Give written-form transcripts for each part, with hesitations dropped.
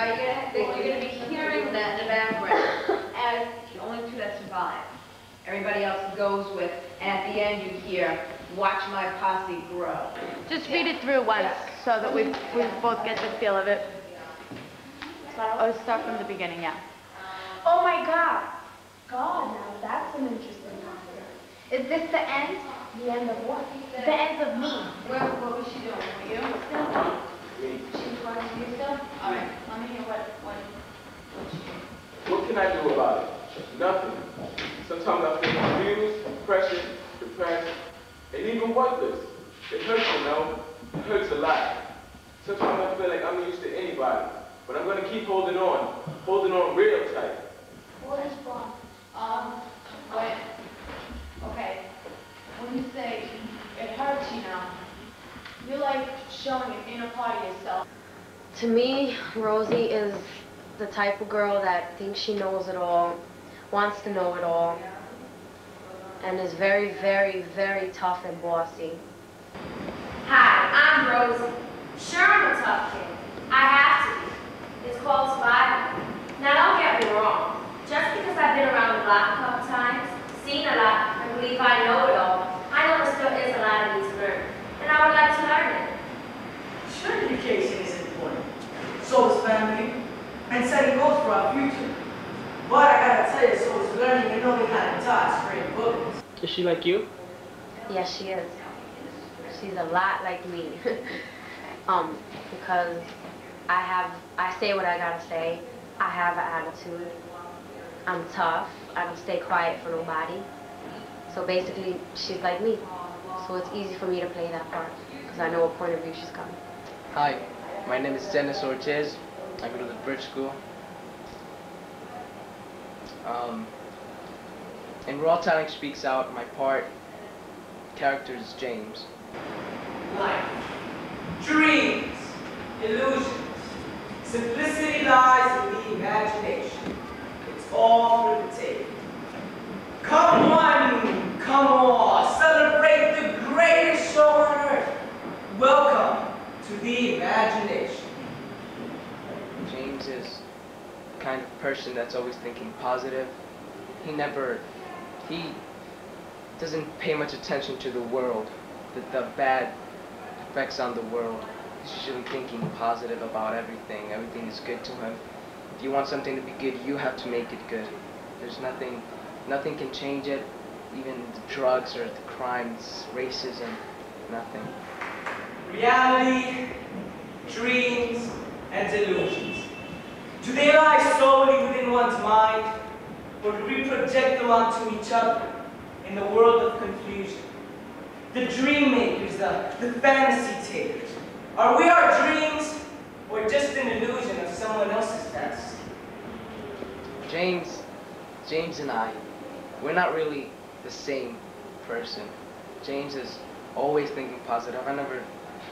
you're gonna be hearing that in the background as the only two that survive. Everybody else goes with, and at the end you hear, "Watch my posse grow." Just read it through once so that we both get the feel of it. Oh, start from the beginning, yeah. Oh my God! God, now that's an interesting topic. Is this the end? The end of what? The end of me. What was she doing? Were you still? She's watching you still? All right, let me hear what she did. What can I do about it? Nothing. Sometimes I feel confused, pressured, depressed, and even worthless. It hurts, you know. It hurts a lot. Sometimes I feel like I'm used to anybody, but I'm gonna keep holding on real tight. What is wrong? Wait. Okay. When you say it hurts, you know, you're like showing an inner part of yourself. To me, Rosie is the type of girl that thinks she knows it all, wants to know it all, and is very, very, very tough and bossy. Hi, I'm Rosie. Sure, I'm a tough kid. I have to be. It's called survival. Now, don't get me wrong. Just because I've been around the block a couple times, seen a lot, and believe I know it all, I know there still is a lot of me to learn, and I would like to learn it. Sure, education is important. So is family, and setting goals for our future. But I gotta tell you, so is learning and knowing how to talk straight books. Is she like you? Yes, she is. She's a lot like me. Because I say what I gotta say. I have an attitude. I'm tough. I don't stay quiet for nobody. So basically, she's like me. So it's easy for me to play that part because I know what point of view she's coming. Hi, my name is Dennis Ortiz. I go to the bridge school. In Raw Talent Speaks Out, my character is James. Life, dreams, illusions. Simplicity lies in the imagination. It's all for the taking. Come one, come all, celebrate the greatest show on earth. Welcome to the imagination. James is the kind of person that's always thinking positive. He doesn't pay much attention to the world, the bad effects on the world. He's usually thinking positive about everything. Everything is good to him. If you want something to be good, you have to make it good. There's nothing can change it, even the drugs or the crimes, racism, nothing. Reality, dreams, and delusions. Do they lie solely within one's mind, or do we project them onto each other in the world of confusion? The dream makers, the fantasy takers. Are we our dreams, or just an illusion of someone else's fantasy? James and I, we're not really the same person. James is always thinking positive. I never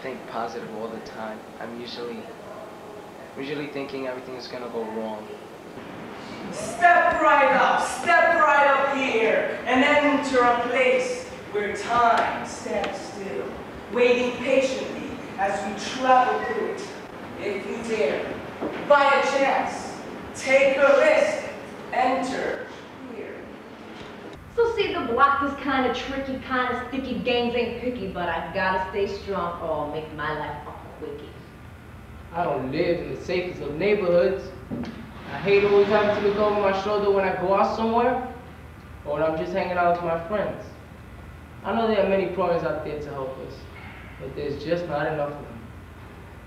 think positive all the time. I'm usually thinking everything is gonna go wrong. Step right up here, and enter a place where time stands still, waiting patiently as we travel through it. If you dare, by a chance, take a risk, enter here. So see, the block is kind of tricky, kind of sticky, games ain't picky, but I gotta stay strong or I'll make my life a quickie. I don't live in the safest of neighborhoods. I hate always having to look over my shoulder when I go out somewhere or when I'm just hanging out with my friends. I know there are many programs out there to help us, but there's just not enough of them.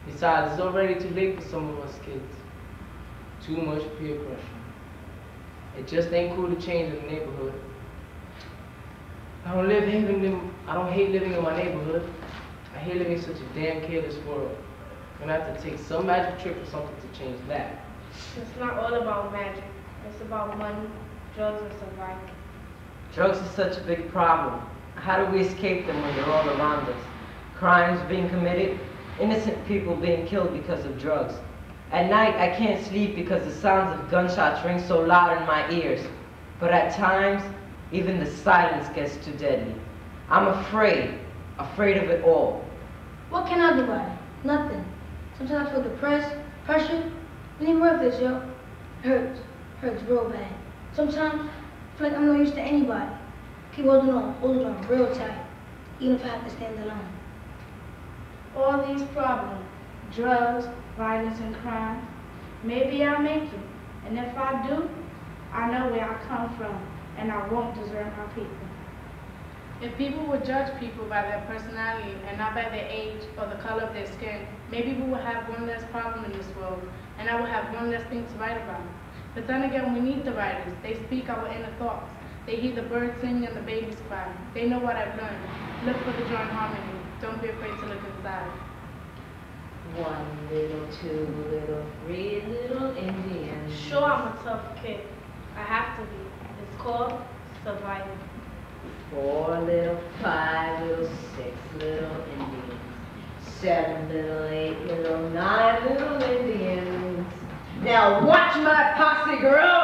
Besides, it's already too late for some of us kids. Too much peer pressure. It just ain't cool to change in the neighborhood. I don't hate living in my neighborhood. I hate living in such a damn careless world. I'm gonna have to take some magic trick or something to change that. It's not all about magic. It's about money, drugs, and survival. Drugs is such a big problem. How do we escape them when they're all around us? Crimes being committed, innocent people being killed because of drugs. At night, I can't sleep because the sounds of gunshots ring so loud in my ears. But at times, even the silence gets too deadly. I'm afraid of it all. What can I do about it? Nothing. Sometimes I feel depressed, pressured, Leave rough this, yo. Hurts. Hurts real bad. Sometimes I feel like I'm no use to anybody. Keep holding on real tight, even if I have to stand alone. All these problems, drugs, violence, and crime, maybe I'll make it. And if I do, I know where I come from, and I won't desert my people. If people would judge people by their personality and not by their age or the color of their skin, maybe we would have one less problem in this world, and I would have one less thing to write about. But then again, we need the writers. They speak our inner thoughts. They hear the birds sing and the babies cry. They know what I've learned. Look for the joy and harmony. Don't be afraid to look inside. 1 little, 2 little, 3 little Indians. Sure, I'm a tough kid. I have to be. It's called surviving. 4 little, 5 little, 6 little Indians. 7 little, 8 little, 9 little Indians. Now watch my posse grow!